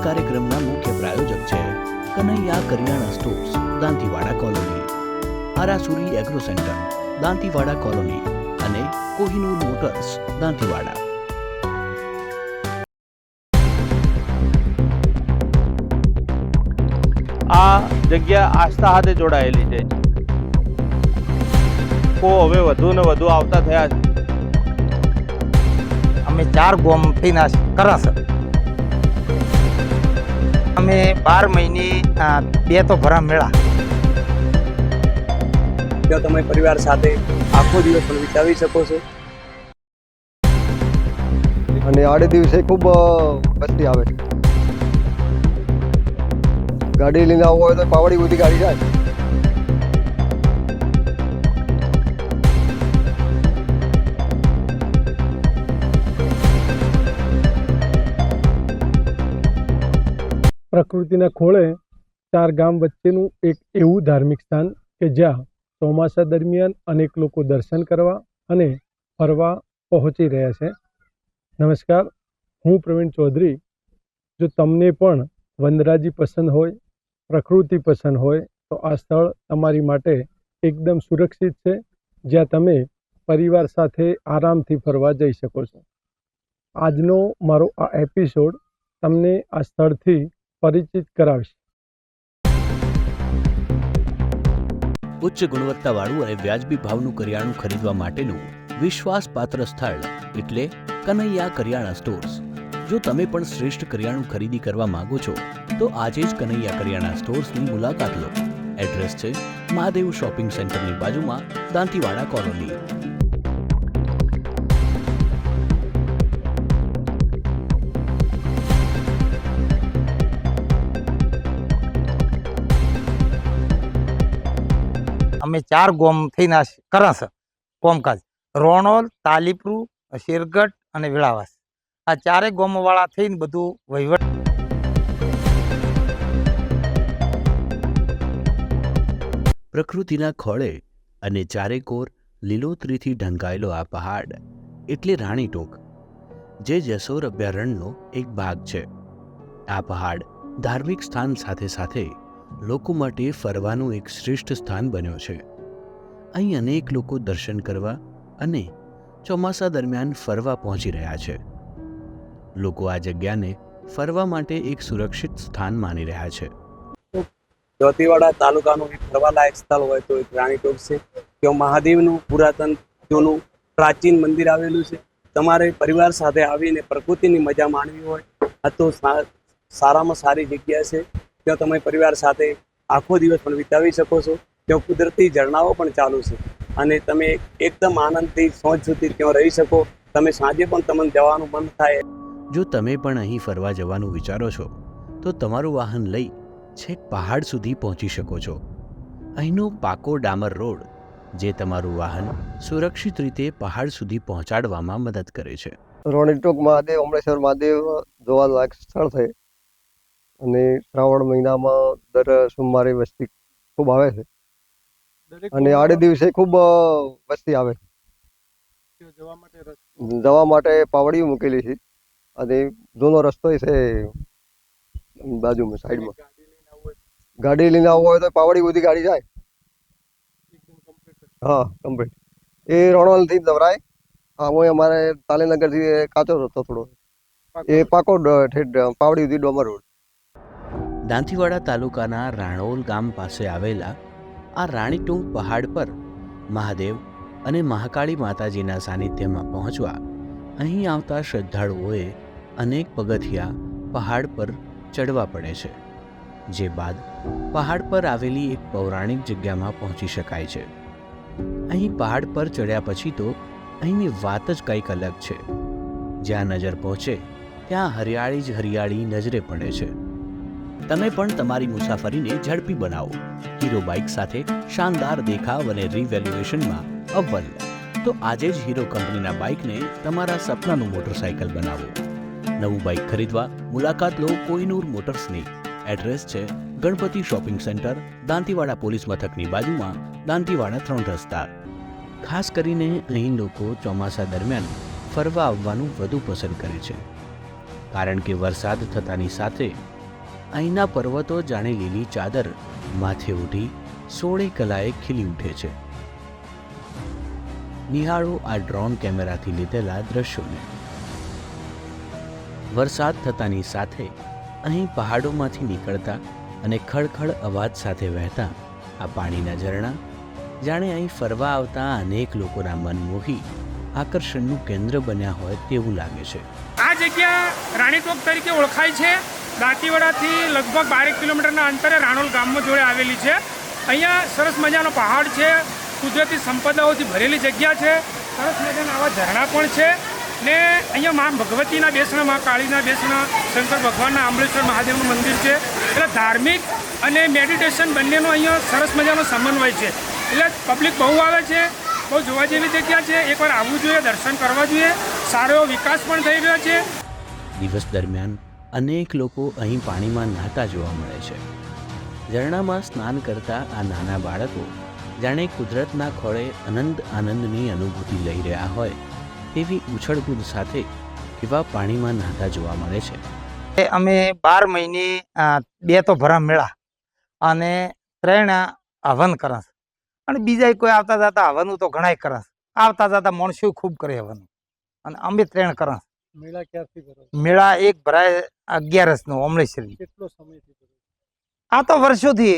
કાર્યક્રમના મુખ્ય પ્રાયોજક છે Kanaiya Kariyana stores, Dantiwada colony, Arasuri agro centre, Dantiwada colony અને કોહિનૂર મોટર્સ, દાંતીવાડા. આ જગ્યા આસ્થા સાથે જોડાયેલી છે. હવે વધુ ને વધુ આવતા થયા છે. અમે 4 ગોમ થઈને કરા છે. અમે 12 મહિને 2 તો ભરા મેળા. જો તમે પરિવાર સાથે આખો દિવસ પણ વિતાવી શકો છો. અને આડે દિવસે ખૂબ વસ્તી આવે. ગાડી લઈને આવવું હોય તો પાવડી બધી ગાડી જાય. પ્રકૃતિના ખોળે 4 ગામ વચ્ચેનું એક એવું ધાર્મિક સ્થાન કે જ્યાં ચોમાસા દરમિયાન અનેક લોકો દર્શન કરવા અને ફરવા પહોંચી રહ્યા છે. નમસ્કાર, હું પ્રવીણ ચૌધરી. જો તમને પણ વનરાજી પસંદ હોય, પ્રકૃતિ પસંદ હોય તો આ સ્થળ તમારી માટે એકદમ સુરક્ષિત છે, જ્યાં તમે પરિવાર સાથે આરામથી ફરવા જઈ શકો છો. આજનો મારો આ એપિસોડ તમને આ સ્થળથી પરિચિત કરાવશે. ઉચ્ચ ગુણવત્તાવાળું અને વ્યાજબી ભાવનું કરિયાણું ખરીદવા માટેનું વિશ્વાસપાત્ર સ્થળ એટલે કનૈયા કરિયાણા સ્ટોર્સ. જો તમે પણ શ્રેષ્ઠ કરિયાણું ખરીદી કરવા માંગો છો તો આજે જ કનૈયા કરિયાણા સ્ટોર્સની મુલાકાત લો. એડ્રેસ છે મહાદેવ શોપિંગ સેન્ટરની બાજુમાં, દાંતીવાડા કોલોની. અમે 4 ગોમ થઈને કરા છે કોમકાજ. રોણોલ, તાલીપરું, શેરગઢ અને વેળાવાસ. આ 4 ગોમવાળા થઈને બધું વહીવટ. પ્રકૃતિના ખોળે અને ચારેકોર લીલોતરીથી ઢંકાયેલો આ પહાડ એટલે રાણીટોક, જે જસોર અભયારણ્યનો એક ભાગ છે. આ પહાડ ધાર્મિક સ્થાન સાથે સાથે લોકો માટે ફરવાનું એક શ્રેષ્ઠ સ્થાન બન્યો છે. અહીં અનેક લોકો દર્શન કરવા અને ચોમાસા દરમિયાન ફરવા પહોંચી રહ્યા છે. લોકો આ જગ્યાને ફરવા માટે એક સુરક્ષિત સ્થાન માની રહ્યા છે. દાંતીવાડા તાલુકાનું એક ફરવાલાયક સ્થળ હોય તો એક રાણીટોક છે. ત્યાં મહાદેવનું પુરાતન જૂનું પ્રાચીન મંદિર આવેલું છે. તમારે પરિવાર સાથે આવીને પ્રકૃતિની મજા માણવી હોય તો સારામાં સારી જગ્યા છે. ત્યાં તમે પરિવાર સાથે આખો દિવસ પણ વિતાવી શકો છો. ત્યાં કુદરતી ઝરણાઓ પણ ચાલુ છે અને તમે એકદમ આનંદથી સોંજ સુધી ત્યાં રહી શકો. તમે સાંજે પણ તમને જવાનું મન થાય. જો તમે પણ અહીં ફરવા જવાનું વિચારો છો તો તમારું વાહન લઈ છેક પહાડ સુધી પહોંચી શકો છો. અહીંનો પાકો ડામર રોડ જે તમારું વાહન સુરક્ષિત રીતે પહાડ સુધી પહોંચાડવામાં મદદ કરે છે. રાણીટોક મહાદેવ, અમરેશ્વર મહાદેવ જોવાલાયક સ્થળ છે અને શ્રાવણ મહિનામાં દર સોમવારે વસ્તી ખૂબ આવે છે અને આડે દિવસે ખૂબ વસ્તી આવે. જવા માટે પાવડીઓ મૂકેલી છે અને જૂનો રસ્તો છે બાજુમાં સાઈડમાં. ગાડી લઈને આવવું હોય તો પાવડી બધી ગાડી જાય. હા, કમ્પ્લીટ. એ રણોલથી દવરાય. હા, હું અમારે તાલીનગરથી કાચો રસ્તો થોડો, એ પાકો પાવડી સુધી ડોમર રોડ. દાંતીવાડા તાલુકાના રાણોલ ગામ પાસે આવેલા આ રાણીટોક પહાડ પર મહાદેવ અને મહાકાળી માતાજીના સાનિધ્યમાં પહોંચવા અહીં આવતા શ્રદ્ધાળુઓએ અનેક પગથિયા પહાડ પર ચડવા પડે છે, જે બાદ પહાડ પર આવેલી એક પૌરાણિક જગ્યામાં પહોંચી શકાય છે. અહીં પહાડ પર ચડ્યા પછી તો અહીંની વાત જ કંઈક અલગ છે. જ્યાં નજર પહોંચે ત્યાં હરિયાળી જ હરિયાળી નજરે પડે છે. તમે પણ તમારી મુસાફરીને ઝડપી બનાવો હીરો બાઇક સાથે શાનદાર દેખાવ અને રિવેલ્યુએશનમાં અવ્વલ. તો આજે જ હીરો કંપનીના બાઇકને તમારા સપનાનું મોટરસાઇકલ બનાવો. નવું બાઇક ખરીદવા મુલાકાત લો કોહિનૂર મોટર્સની. એડ્રેસ છે Ganpati shopping centre, Dantiwada police મથકની બાજુમાં, દાંતીવાડા 3 રસ્તા. ખાસ કરીને અહીં લોકો ચોમાસા દરમિયાન ફરવા આવવાનું વધુ પસંદ કરે છે, કારણ કે વરસાદ થતાની સાથે અહીંના પર્વતો જાણે લીલી ચાદર માથે ઉઠી 16 કલાએ ખીલી ઉઠે છે. નિહાળો આ ડ્રોન કેમેરાથી લીધેલા દ્રશ્યોને. વરસાદ થતાની સાથે અહીં પહાડોમાંથી નીકળતા અને ખળખળ અવાજ સાથે વહેતા આ પાણીના ઝરણા જાણે અહીં ફરવા આવતા અનેક લોકોના મન મોહી આકર્ષણનું કેન્દ્ર બન્યા હોય તેવું લાગે છે. આ જગ્યા રાણીટોક તરીકે ઓળખાય છે. દાંતીવાડાથી લગભગ 12 કિલોમીટરના અંતરે રાણોલ ગામમાં જોડે આવેલી છે. અહીંયા સરસ મજાનો પહાડ છે, કુદરતી સંપદાઓથી ભરેલી જગ્યા છે, સરસ મજાના આવા ઝરણા પણ છે ને અહીંયા મા ભગવતીના બેસણા, મા કાળીના બેસણા, શંકર ભગવાનના આંબળેશ્વર મહાદેવનું મંદિર છે. એટલે ધાર્મિક અને મેડિટેશન બંનેનો અહીંયા સરસ મજાનો સમન્વય છે. એટલે પબ્લિક બહુ આવે છે, બહુ જોવા જેવી જગ્યા છે. એકવાર આવવું જોઈએ, દર્શન કરવા જોઈએ. સારો એવો વિકાસ પણ થઈ રહ્યો છે. દિવસ દરમિયાન અનેક લોકો અહીં પાણીમાં નહાતા જોવા મળે છે. ઝરણામાં સ્નાન કરતા આ નાના બાળકો જાણે કુદરતના ખોળે અનંત આનંદની અનુભૂતિ લઈ રહ્યા હોય તેવી ઉછળકૂદ સાથે એવા પાણીમાં નહાતા જોવા મળે છે. અમે 12 મહિને 2 તો ભરા મેળા અને 3 હવન કરે છે અને બીજા કોઈ આવતા જતા હવનું તો ઘણાય કરે છે. આવતા જતા માણસો ખૂબ કરે હવન અને અમે 3 કરે. મેળા ક્યારથી ભરો? મેળા એક ભરાય 11 નો ઓમલેશ્વરી. કેટલો સમયથી ભરો? આ તો વર્ષોથી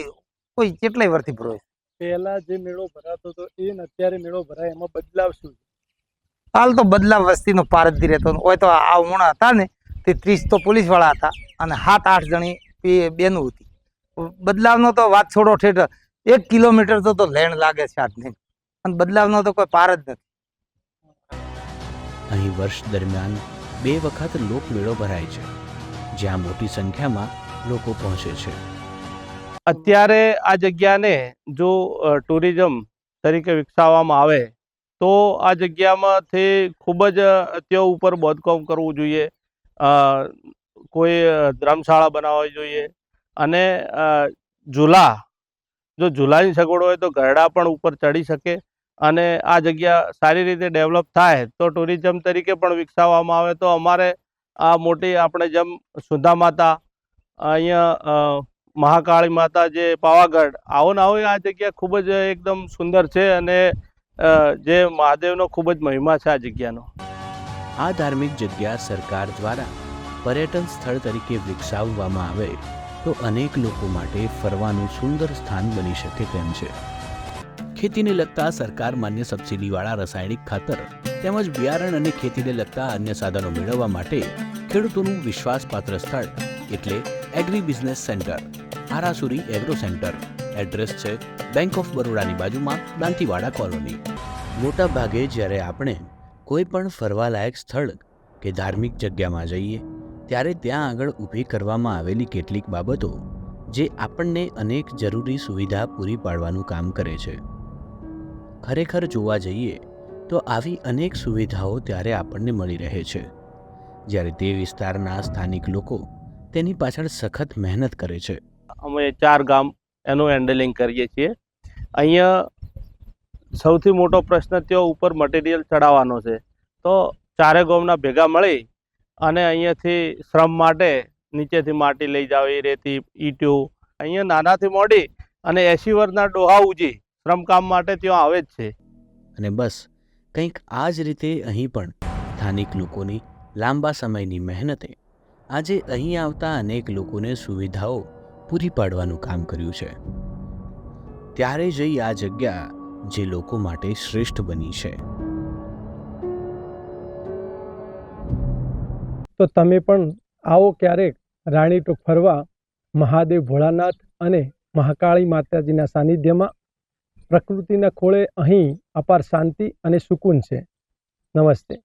કોઈ કેટલાય વર્ષથી ભરો. પહેલા જે મેળો ભરાતો હતો એ ને અત્યારે મેળો ભરાય એમાં બદલાવ શું છે? હાલ તો બદલાવ વસ્તીનો પાર જ રહેતો હોય. તો આ ઉમણા હતા ને તે 30 તો પોલીસવાળા હતા અને 7-8 જણી બેનું હતી. બદલાવનો તો વાત છોડો ઠેઠ 1 કિલોમીટર તો લેણ લાગે છે આજને, અને બદલાવનો તો કોઈ પાર જ નથી. અહીં વર્ષ દરમિયાન 2 વખત લોકમેળો ભરાય છે, જ્યાં મોટી સંખ્યામાં લોકો પહોંચે છે. અત્યારે આ જગ્યાને જો ટુરિઝમ તરીકે વિકસાવવામાં આવે તો આ જગ્યામાંથી ખૂબ જ તેઓ ઉપર બાંધકામ કરવું જોઈએ, કોઈ ધર્મશાળા બનાવવી જોઈએ અને જો ઝૂલાની સગવડ હોય તો ઘરડા પણ ઉપર ચડી શકે અને આ જગ્યા સારી રીતે ડેવલપ થાય તો ટુરિઝમ તરીકે પણ વિકસાવવામાં આવે તો અમારે આ મોટી આપણે જેમ સુધા માતા, અહીંયા મહાકાળી માતા, જે પાવાગઢ, આવો ને આવો આ જગ્યા ખૂબ જ એકદમ સુંદર છે અને જે મહાદેવનો ખૂબ જ મહિમા છે આ જગ્યાનો. આ ધાર્મિક જગ્યા સરકાર દ્વારા પર્યટન સ્થળ તરીકે વિકસાવવામાં આવે તો અનેક લોકો માટે ફરવાનું સુંદર સ્થાન બની શકે તેમ છે. ખેતીને લગતા સરકાર માન્ય સબસિડીવાળા રાસાયણિક ખાતર તેમજ બિયારણ અને ખેતીને લગતા અન્ય સાધનો મેળવવા માટે ખેડૂતોનું વિશ્વાસપાત્ર સ્થળ એટલે agri business centre, Arasuri agro centre. Address છે બેંક ઓફ બરોડાની બાજુમાં, દાંતીવાડા કોલોની. મોટા ભાગે જ્યારે આપણે કોઈ પણ ફરવાલાયક સ્થળ કે ધાર્મિક જગ્યામાં જઈએ ત્યારે ત્યાં આગળ ઊભી કરવામાં આવેલી કેટલીક બાબતો જે આપણને અનેક જરૂરી સુવિધા પૂરી પાડવાનું કામ કરે છે. ખરેખર જોવા જઈએ તો આવી અનેક સુવિધાઓ ત્યારે આપણને મળી રહે છે જ્યારે તે વિસ્તારના સ્થાનિક લોકો તેની પાછળ સખત મહેનત કરે છે. અમે 4 ગામ એનું હેન્ડલિંગ કરીએ છીએ. અહીંયા સૌથી મોટો પ્રશ્ન તેઓ ઉપર મટીરિયલ ચડાવવાનો છે, તો 4 ગામના ભેગા મળી અને અહીંયાથી શ્રમ માટે નીચેથી માટી લઈ જાવી, રેતી, ઈંટો, અહીંયા નાનાથી મોડી અને 80 વર્ષના ડોહા ઉજી શ્રમકામ માટે ત્યાં આવે જ છે. અને બસ કંઈક આ જ રીતે અહીં પણ સ્થાનિક લોકોની લાંબા સમયની મહેનતે આજે અહીં આવતા અનેક લોકોને સુવિધાઓ પૂરી પાડવાનું કામ કર્યું છે. ત્યારે જઈ આ જગ્યા જે લોકો માટે શ્રેષ્ઠ બની છે. તો તમે પણ આવો ક્યારેક રાણીટોક ફરવા. મહાદેવ ભોળાનાથ અને મહાકાળી માતાજીના સાનિધ્યમાં પ્રકૃતિના ખોળે અહીં અપાર શાંતિ અને સુકૂન છે. નમસ્તે.